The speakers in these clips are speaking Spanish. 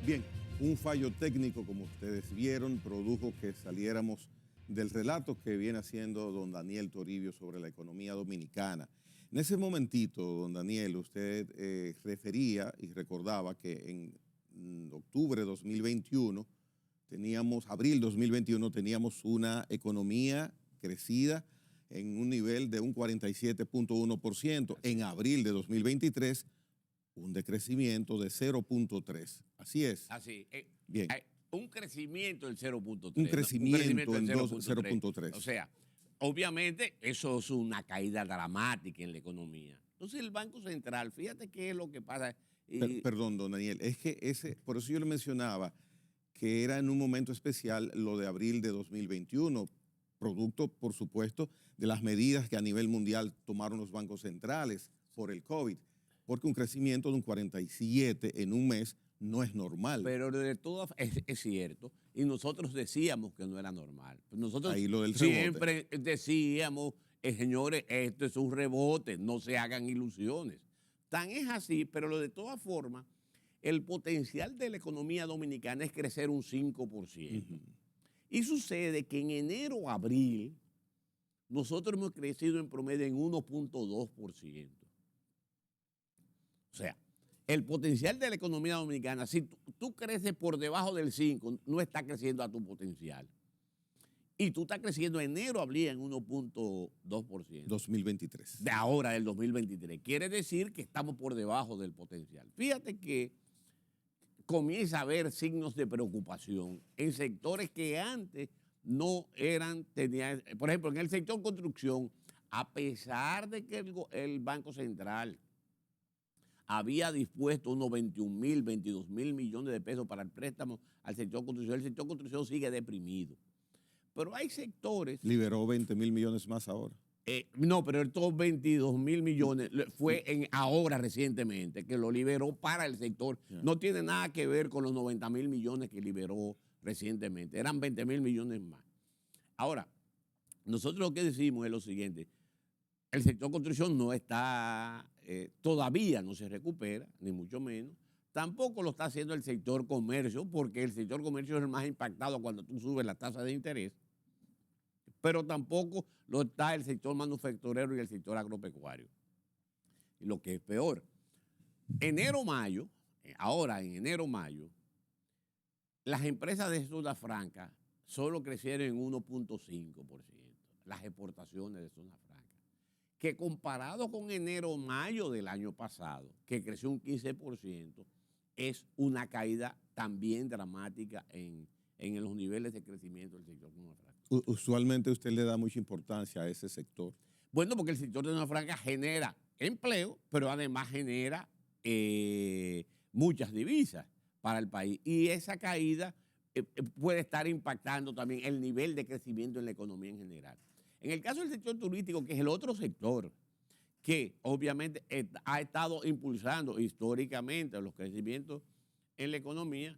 Bien, un fallo técnico, como ustedes vieron, produjo que saliéramos del relato que viene haciendo don Daniel Toribio sobre la economía dominicana. En ese momentito, don Daniel, usted refería y recordaba que en octubre de 2021, abril 2021, teníamos una economía crecida en un nivel de un 47.1%. En abril de 2023, un decrecimiento de 0.3. Así es. Así. Bien. Un crecimiento del 0.3. Un crecimiento en 0.3. O sea, obviamente eso es una caída dramática en la economía. Entonces el Banco Central, fíjate qué es lo que pasa. Perdón, don Daniel, es que por eso yo le mencionaba que era en un momento especial lo de abril de 2021, producto, por supuesto, de las medidas que a nivel mundial tomaron los bancos centrales por el COVID, porque un crecimiento de un 47 en un mes no es normal. Pero de todo es cierto, y nosotros decíamos que no era normal. Nosotros ahí lo del siempre decíamos, señores, esto es un rebote, no se hagan ilusiones. Tan es así, pero de todas formas, el potencial de la economía dominicana es crecer un 5%. Y sucede que en enero, abril, nosotros hemos crecido en promedio en 1.2%. O sea, el potencial de la economía dominicana, si tú creces por debajo del 5, no está creciendo a tu potencial. Y tú estás creciendo enero, abril en 1.2%. 2023. De ahora, del 2023. Quiere decir que estamos por debajo del potencial. Fíjate que comienza a haber signos de preocupación en sectores que antes no tenían, por ejemplo, en el sector construcción, a pesar de que el Banco Central había dispuesto unos 21.000, 22.000 millones de pesos para el préstamo al sector construcción, el sector construcción sigue deprimido. Pero hay sectores... Liberó 20.000 millones más ahora. No, pero estos 22.000 millones fue ahora recientemente que lo liberó para el sector. Yeah. No tiene nada que ver con los 90.000 millones que liberó recientemente. Eran 20.000 millones más. Ahora, nosotros lo que decimos es lo siguiente. El sector construcción no está, todavía no se recupera, ni mucho menos. Tampoco lo está haciendo el sector comercio, porque el sector comercio es el más impactado cuando tú subes la tasa de interés. Pero tampoco lo está el sector manufacturero y el sector agropecuario. Y lo que es peor, enero-mayo, ahora en enero-mayo, las empresas de zona franca solo crecieron en 1.5%, las exportaciones de zona franca, que comparado con enero-mayo del año pasado, que creció un 15%, es una caída también dramática en los niveles de crecimiento del sector zona franca. Usualmente usted le da mucha importancia a ese sector. Bueno, porque el sector de zona franca genera empleo, pero además genera muchas divisas para el país. Y esa caída puede estar impactando también el nivel de crecimiento en la economía en general. En el caso del sector turístico, que es el otro sector que obviamente ha estado impulsando históricamente los crecimientos en la economía,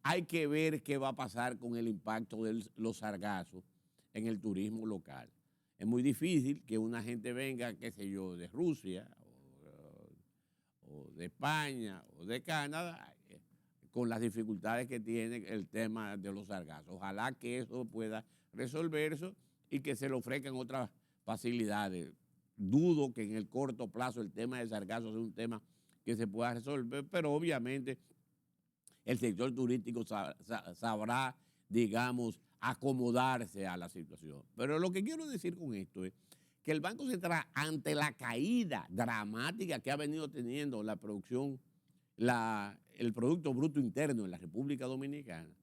hay que ver qué va a pasar con el impacto de los sargazos en el turismo local. Es muy difícil que una gente venga, qué sé yo, de Rusia o de España o de Canadá con las dificultades que tiene el tema de los sargazos. Ojalá que eso pueda resolverse y que se le ofrezcan otras facilidades. Dudo que en el corto plazo el tema de sargazos sea un tema que se pueda resolver, pero obviamente el sector turístico sabrá, digamos, acomodarse a la situación. Pero lo que quiero decir con esto es que el Banco Central, ante la caída dramática que ha venido teniendo la producción, el Producto Bruto Interno en la República Dominicana,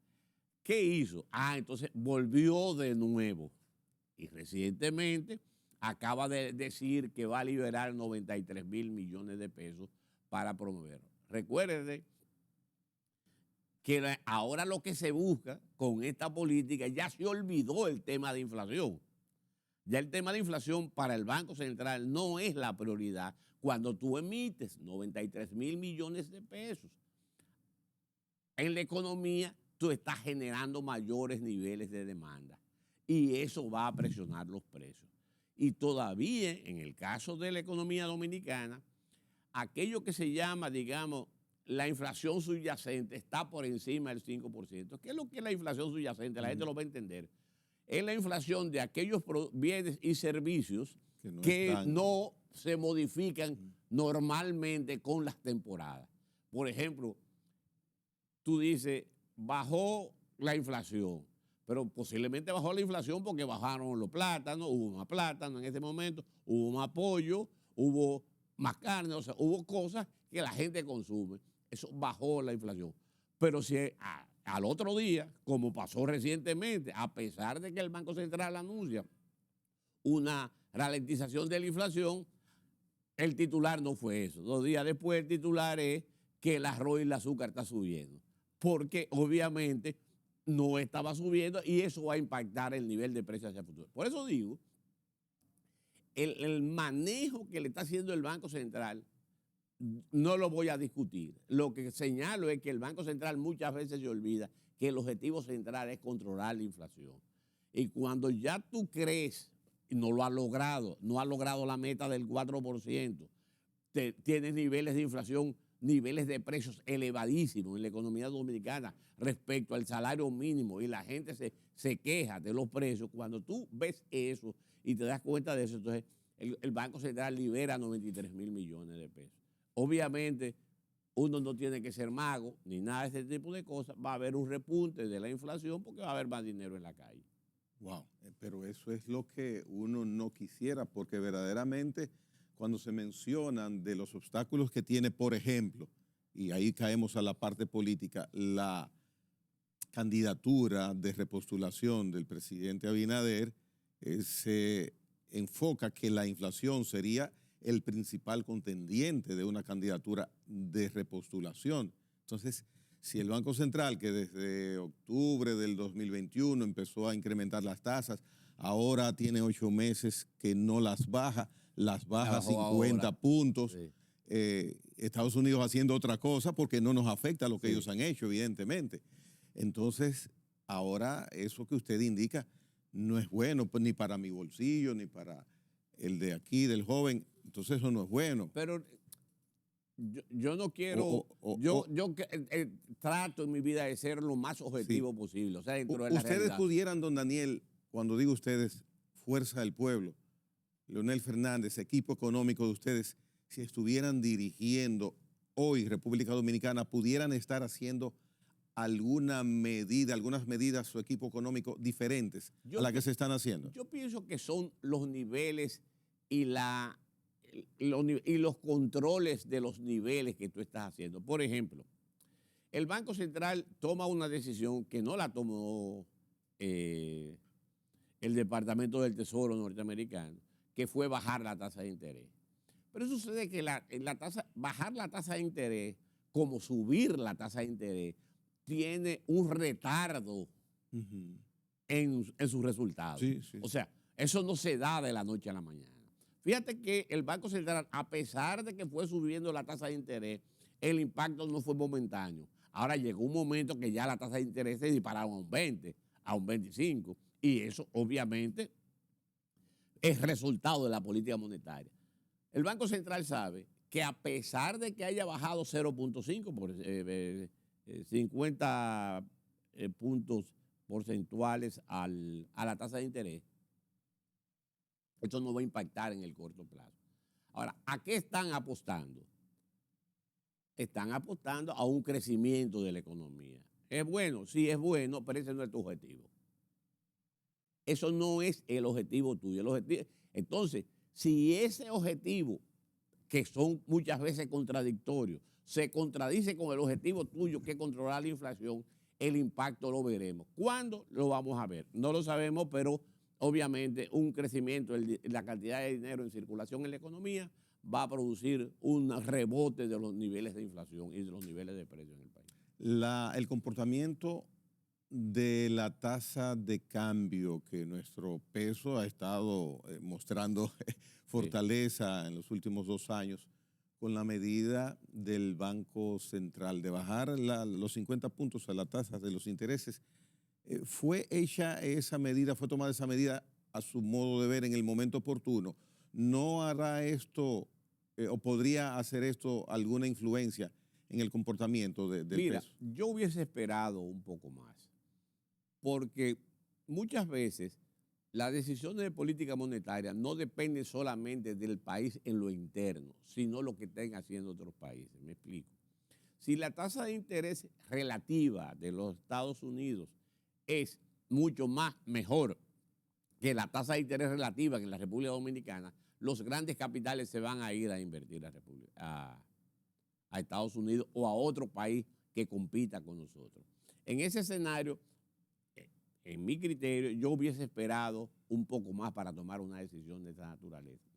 ¿qué hizo? Entonces volvió de nuevo. Y recientemente acaba de decir que va a liberar 93.000 millones de pesos para promoverlo. Recuerde que ahora lo que se busca con esta política, ya se olvidó el tema de inflación. Ya el tema de inflación para el Banco Central no es la prioridad cuando tú emites 93.000 millones de pesos. En la economía tú estás generando mayores niveles de demanda y eso va a presionar los precios. Y todavía en el caso de la economía dominicana, aquello que se llama, digamos, la inflación subyacente está por encima del 5%. ¿Qué es lo que es la inflación subyacente? La gente lo va a entender. Es la inflación de aquellos bienes y servicios que no se modifican normalmente con las temporadas. Por ejemplo, tú dices, bajó la inflación, pero posiblemente bajó la inflación porque bajaron los plátanos, hubo más plátano en ese momento, hubo más pollo, hubo más carne, o sea, hubo cosas que la gente consume. Eso bajó la inflación. Pero si al otro día, como pasó recientemente, a pesar de que el Banco Central anuncia una ralentización de la inflación, el titular no fue eso. 2 días después el titular es que el arroz y el azúcar está subiendo, porque obviamente no estaba subiendo y eso va a impactar el nivel de precios hacia el futuro. Por eso digo, el manejo que le está haciendo el Banco Central no lo voy a discutir. Lo que señalo es que el Banco Central muchas veces se olvida que el objetivo central es controlar la inflación. Y cuando ya tú crees, y no lo ha logrado, no ha logrado la meta del 4%, tienes niveles de inflación, niveles de precios elevadísimos en la economía dominicana respecto al salario mínimo y la gente se queja de los precios. Cuando tú ves eso y te das cuenta de eso, entonces el Banco Central libera 93.000 millones de pesos. Obviamente, uno no tiene que ser mago ni nada de ese tipo de cosas. Va a haber un repunte de la inflación porque va a haber más dinero en la calle. Wow, pero eso es lo que uno no quisiera, porque verdaderamente cuando se mencionan de los obstáculos que tiene, por ejemplo, y ahí caemos a la parte política, la candidatura de repostulación del presidente Abinader, se enfoca que la inflación sería el principal contendiente de una candidatura de repostulación. Entonces, si el Banco Central, que desde octubre del 2021 empezó a incrementar las tasas, ahora tiene 8 meses que no las baja 50 ahora. Puntos. Sí. Estados Unidos haciendo otra cosa porque no nos afecta lo que ellos han hecho, evidentemente. Entonces, ahora eso que usted indica no es bueno pues, ni para mi bolsillo, ni para el de aquí, del joven. Entonces, eso no es bueno. Pero yo no quiero, yo trato en mi vida de ser lo más objetivo posible. O sea, dentro de la ustedes realidad. Pudieran, don Daniel, cuando digo ustedes, Fuerza del Pueblo, Leonel Fernández, equipo económico de ustedes, si estuvieran dirigiendo hoy República Dominicana, pudieran estar haciendo algunas medidas, su equipo económico, diferentes a las que se están haciendo. Yo pienso que son los niveles y los controles de los niveles que tú estás haciendo. Por ejemplo, el Banco Central toma una decisión que no la tomó el Departamento del Tesoro norteamericano, que fue bajar la tasa de interés. Pero sucede que bajar la tasa de interés, como subir la tasa de interés, tiene un retardo en sus resultados. Sí. O sea, eso no se da de la noche a la mañana. Fíjate que el Banco Central, a pesar de que fue subiendo la tasa de interés, el impacto no fue momentáneo. Ahora llegó un momento que ya la tasa de interés se dispararon a un 20, a un 25, y eso obviamente es resultado de la política monetaria. El Banco Central sabe que a pesar de que haya bajado 0.5 por 50 puntos porcentuales a la tasa de interés, esto no va a impactar en el corto plazo. Ahora, ¿a qué están apostando? Están apostando a un crecimiento de la economía. ¿Es bueno? Sí, es bueno, pero ese no es tu objetivo. Eso no es el objetivo tuyo. Entonces, si ese objetivo, que son muchas veces contradictorios, se contradice con el objetivo tuyo, que es controlar la inflación, el impacto lo veremos. ¿Cuándo lo vamos a ver? No lo sabemos, pero obviamente un crecimiento en la cantidad de dinero en circulación en la economía va a producir un rebote de los niveles de inflación y de los niveles de precios en el país. El comportamiento de la tasa de cambio, que nuestro peso ha estado mostrando fortaleza en los últimos 2 años, con la medida del Banco Central de bajar los 50 puntos a la tasa de los intereses, ¿fue tomada esa medida a su modo de ver en el momento oportuno? ¿No hará esto o podría hacer esto alguna influencia en el comportamiento del Mira, peso? yo hubiese esperado un poco más, porque muchas veces las decisiones de política monetaria no dependen solamente del país en lo interno, sino lo que estén haciendo otros países. Me explico. Si la tasa de interés relativa de los Estados Unidos es mucho más mejor que la tasa de interés relativa en la República Dominicana, los grandes capitales se van a ir a invertir a Estados Unidos o a otro país que compita con nosotros. En ese escenario, en mi criterio, yo hubiese esperado un poco más para tomar una decisión de esa naturaleza.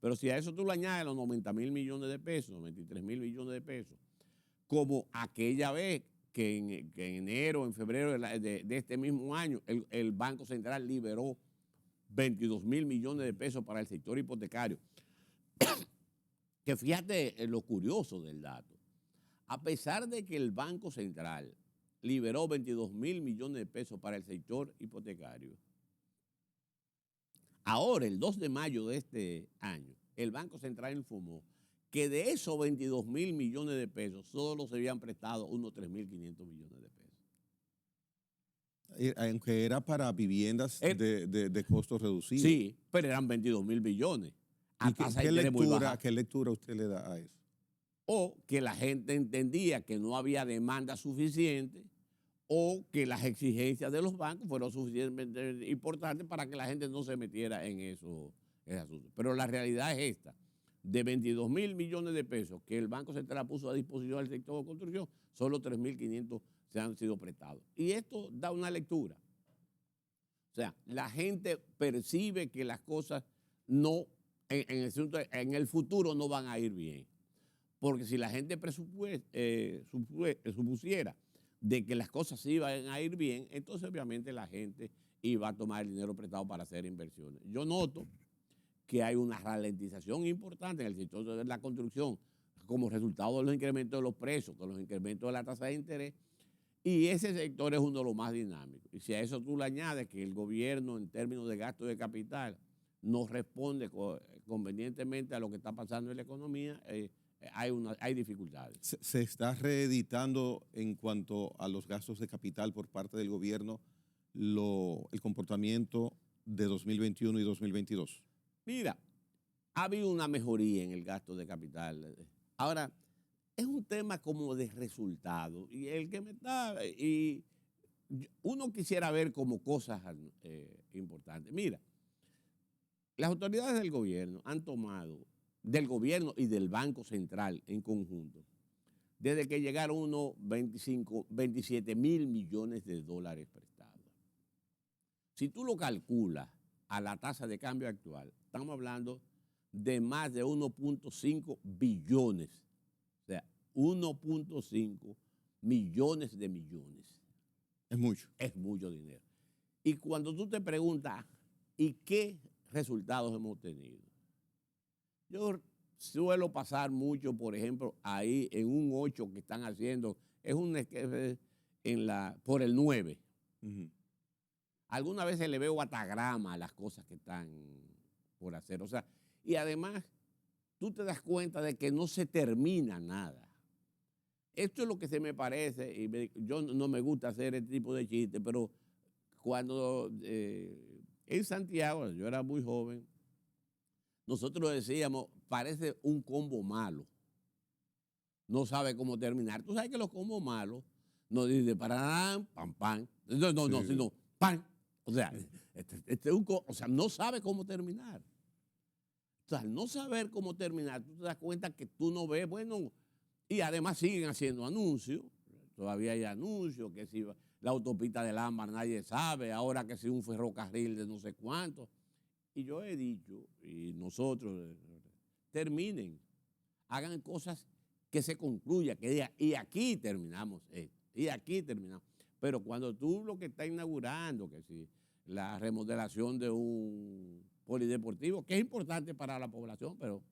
Pero si a eso tú le añades los 90.000 millones de pesos, 93.000 millones de pesos, como aquella vez que en enero, en febrero de este mismo año, el Banco Central liberó 22.000 millones de pesos para el sector hipotecario. Que fíjate lo curioso del dato. A pesar de que el Banco Central liberó 22.000 millones de pesos para el sector hipotecario, ahora, el 2 de mayo de este año, el Banco Central informó que de esos 22.000 millones de pesos solo se habían prestado unos 3.500 millones de pesos. Aunque era para viviendas de costos reducidos. Sí, pero eran 22.000 millones. ¿Y qué lectura usted le da a eso? O que la gente entendía que no había demanda suficiente o que las exigencias de los bancos fueron suficientemente importantes para que la gente no se metiera en ese asunto. Pero la realidad es esta. De 22.000 millones de pesos que el Banco Central puso a disposición del sector de construcción, solo 3.500 se han sido prestados. Y esto da una lectura. O sea, la gente percibe que las cosas no, en el futuro no van a ir bien. Porque si la gente supusiera de que las cosas iban a ir bien, entonces obviamente la gente iba a tomar el dinero prestado para hacer inversiones. Yo noto que hay una ralentización importante en el sector de la construcción como resultado de los incrementos de los precios, con los incrementos de la tasa de interés, y ese sector es uno de los más dinámicos. Y si a eso tú le añades que el gobierno en términos de gasto de capital no responde convenientemente a lo que está pasando en la economía, hay dificultades. ¿Se está reeditando en cuanto a los gastos de capital por parte del gobierno el comportamiento de 2021 y 2022? Mira, ha habido una mejoría en el gasto de capital. Ahora, es un tema como de resultado. Y el que me está... Y uno quisiera ver como cosas importantes. Mira, las autoridades del gobierno han tomado, del gobierno y del Banco Central en conjunto, desde que llegaron unos 27.000 millones de dólares prestados. Si tú lo calculas a la tasa de cambio actual, estamos hablando de más de 1.5 billones. O sea, 1.5 millones de millones. Es mucho. Es mucho dinero. Y cuando tú te preguntas, ¿y qué resultados hemos tenido? Yo suelo pasar mucho, por ejemplo, ahí en un 8 que están haciendo, es por el 9. Uh-huh. Algunas veces le veo atagrama a las cosas que están por hacer. O sea, y además, tú te das cuenta de que no se termina nada. Esto es lo que se me parece, y yo no me gusta hacer este tipo de chistes, pero cuando en Santiago, yo era muy joven, nosotros decíamos, parece un combo malo. No sabe cómo terminar. Tú sabes que los combos malos no dicen para pam, pam. No, sino pam. O sea, no sabe cómo terminar. O sea, al no saber cómo terminar, tú te das cuenta que tú no ves, bueno, y además siguen haciendo anuncios. Todavía hay anuncios, que si la autopista del Ámbar nadie sabe, ahora que si un ferrocarril de no sé cuánto. Y yo he dicho, y nosotros, terminen, hagan cosas que se concluya, que digan, y aquí terminamos esto, y aquí terminamos. Pero cuando tú lo que estás inaugurando, que si la remodelación de un polideportivo, que es importante para la población, pero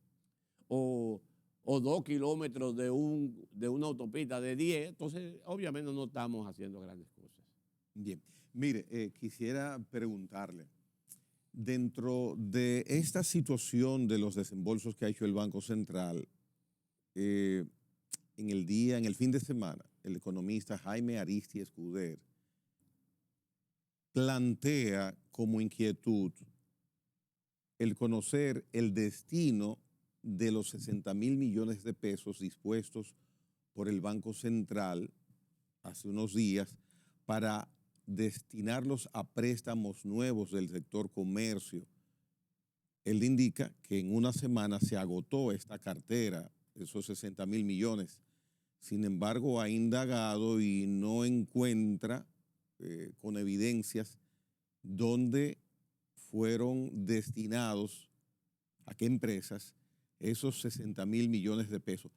o 2 kilómetros de una autopista de 10, entonces obviamente no estamos haciendo grandes cosas. Bien, mire, quisiera preguntarle, dentro de esta situación de los desembolsos que ha hecho el Banco Central, en el fin de semana, el economista Jaime Aristi Escuder plantea como inquietud el conocer el destino de los 60,000 millones de pesos dispuestos por el Banco Central hace unos días para destinarlos a préstamos nuevos del sector comercio. Él indica que en una semana se agotó esta cartera, esos 60,000 millones. Sin embargo, ha indagado y no encuentra con evidencias dónde fueron destinados, a qué empresas, esos 60,000 millones de pesos.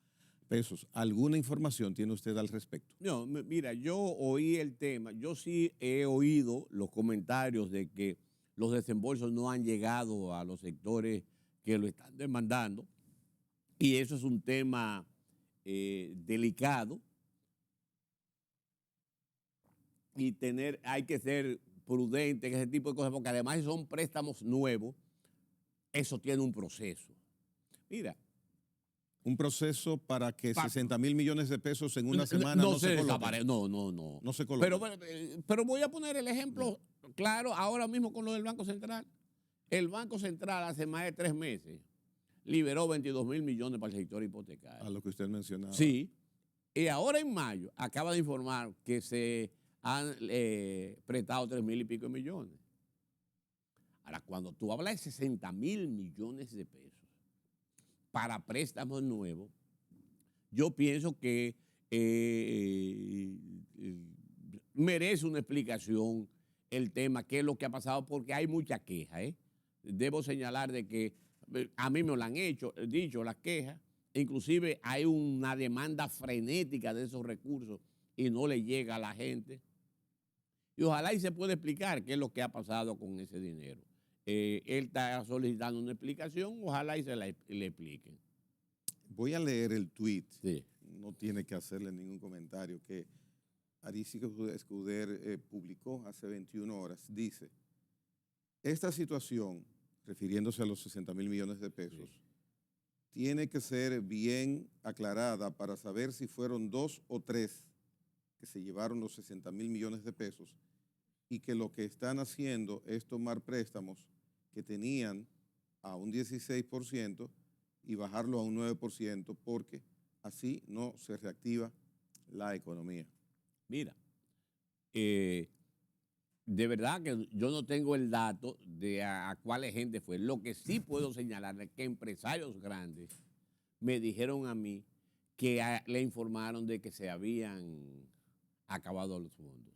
¿Alguna información tiene usted al respecto? No, mira, yo oí el tema, yo sí he oído los comentarios de que los desembolsos no han llegado a los sectores que lo están demandando, y eso es un tema delicado, y hay que ser prudente en ese tipo de cosas, porque además si son préstamos nuevos, eso tiene un proceso. Mira. Un proceso para que 60,000 millones de pesos en una semana no se coloquen. No. No se coloquen. Pero voy a poner el ejemplo claro ahora mismo con lo del Banco Central. El Banco Central hace más de 3 meses liberó 22,000 millones para el sector hipotecario. A lo que usted mencionaba. Sí. Y ahora en mayo acaba de informar que se han prestado 3,000 y pico millones. Ahora, cuando tú hablas de 60,000 millones de pesos para préstamos nuevos, yo pienso que merece una explicación el tema, qué es lo que ha pasado, porque hay mucha queja. Debo señalar de que a mí me lo han dicho las quejas, inclusive hay una demanda frenética de esos recursos y no le llega a la gente. Y ojalá y se pueda explicar qué es lo que ha pasado con ese dinero. Él está solicitando una explicación, ojalá y le expliquen. Voy a leer el tuit, sí. No tiene que hacerle ningún comentario, que Aristi Escuder publicó hace 21 horas. Dice, esta situación, refiriéndose a los 60,000 millones de pesos, sí, tiene que ser bien aclarada para saber si fueron 2 o 3 que se llevaron los 60,000 millones de pesos y que lo que están haciendo es tomar préstamos que tenían a un 16% y bajarlo a un 9%, porque así no se reactiva la economía. Mira, de verdad que yo no tengo el dato de a cuál gente fue. Lo que sí puedo señalar es que empresarios grandes me dijeron a mí que le informaron de que se habían acabado los fondos.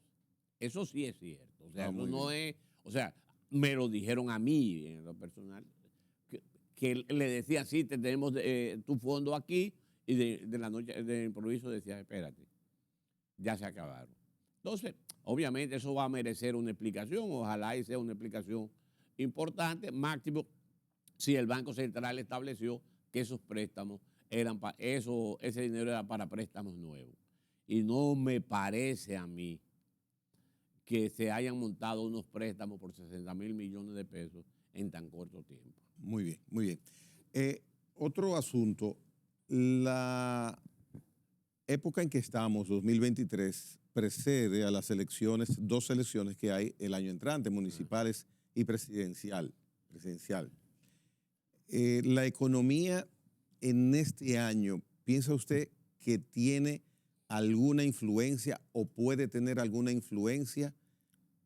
Eso sí es cierto. O sea, eso no es, o sea, me lo dijeron a mí en lo personal, que le decían, sí, tenemos tu fondo aquí, y de la noche, de improviso decía, espérate, ya se acabaron. Entonces, obviamente eso va a merecer una explicación, ojalá y sea una explicación importante, máximo si el Banco Central estableció que esos préstamos eran ese dinero era para préstamos nuevos. Y no me parece a mí que se hayan montado unos préstamos por 60,000 millones de pesos en tan corto tiempo. Muy bien, muy bien. Otro asunto, la época en que estamos, 2023, precede a las elecciones, 2 elecciones que hay el año entrante, municipales y presidencial. La economía en este año, ¿piensa usted que tiene alguna influencia o puede tener alguna influencia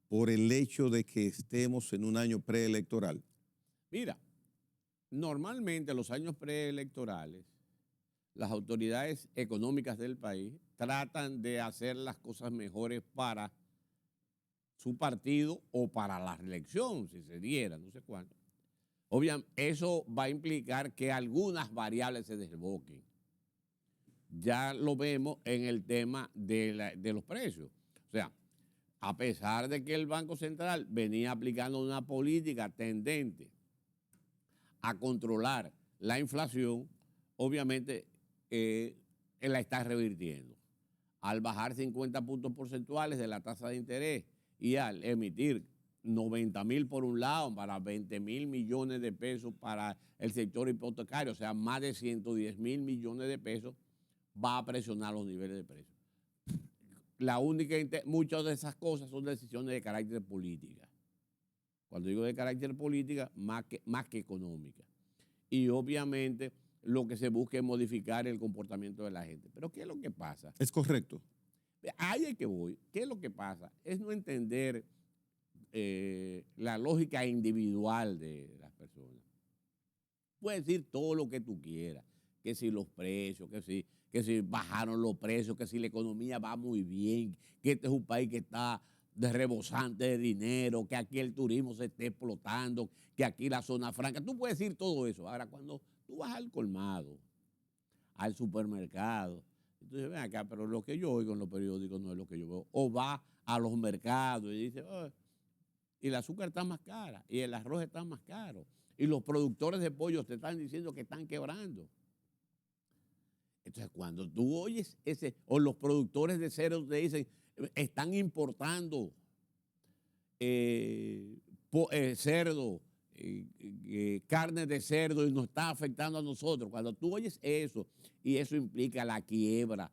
por el hecho de que estemos en un año preelectoral? Mira, normalmente los años preelectorales, las autoridades económicas del país tratan de hacer las cosas mejores para su partido o para la reelección, si se diera, no sé cuánto. Obviamente, eso va a implicar que algunas variables se desboquen. Ya lo vemos en el tema de los precios. O sea, a pesar de que el Banco Central venía aplicando una política tendente a controlar la inflación, obviamente la está revirtiendo. Al bajar 50 puntos porcentuales de la tasa de interés y al emitir 90,000 por un lado para 20,000 millones de pesos para el sector hipotecario, o sea, más de 110,000 millones de pesos, va a presionar los niveles de precios. Muchas de esas cosas son decisiones de carácter política. Cuando digo de carácter política, más que económica. Y obviamente lo que se busca es modificar el comportamiento de la gente. Pero ¿qué es lo que pasa? Es correcto. Ahí es que voy. ¿Qué es lo que pasa? Es no entender la lógica individual de las personas. Puedes decir todo lo que tú quieras, que si los precios, que si bajaron los precios, que si la economía va muy bien, que este es un país que está de rebosante de dinero, que aquí el turismo se esté explotando, que aquí la zona franca. Tú puedes decir todo eso. Ahora, cuando tú vas al colmado, al supermercado, tú dices, ven acá, pero lo que yo oigo en los periódicos no es lo que yo veo. O va a los mercados y dice, oh, y el azúcar está más cara, y el arroz está más caro, y los productores de pollo te están diciendo que están quebrando. Entonces, cuando tú oyes o los productores de cerdo te dicen, están importando cerdo, carne de cerdo y nos está afectando a nosotros. Cuando tú oyes eso, y eso implica la quiebra,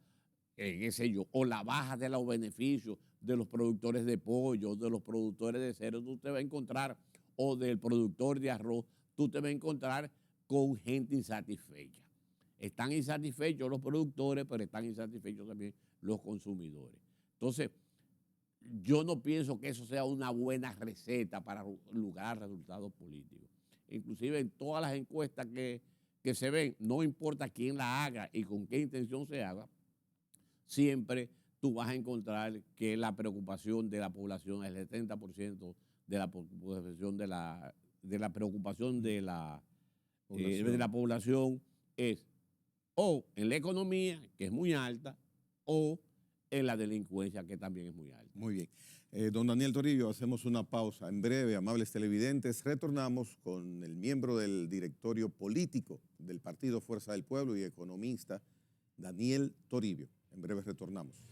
qué sé yo, o la baja de los beneficios de los productores de pollo, de los productores de cerdo, tú te vas a encontrar, o del productor de arroz, tú te vas a encontrar con gente insatisfecha. Están insatisfechos los productores, pero están insatisfechos también los consumidores. Entonces, yo no pienso que eso sea una buena receta para lograr resultados políticos. Inclusive en todas las encuestas que se ven, no importa quién la haga y con qué intención se haga, siempre tú vas a encontrar que la preocupación de la población, el 70% de la preocupación de la población es o en la economía, que es muy alta, o en la delincuencia, que también es muy alta. Muy bien. Don Daniel Toribio, hacemos una pausa. En breve, amables televidentes, retornamos con el miembro del directorio político del Partido Fuerza del Pueblo y economista, Daniel Toribio. En breve retornamos.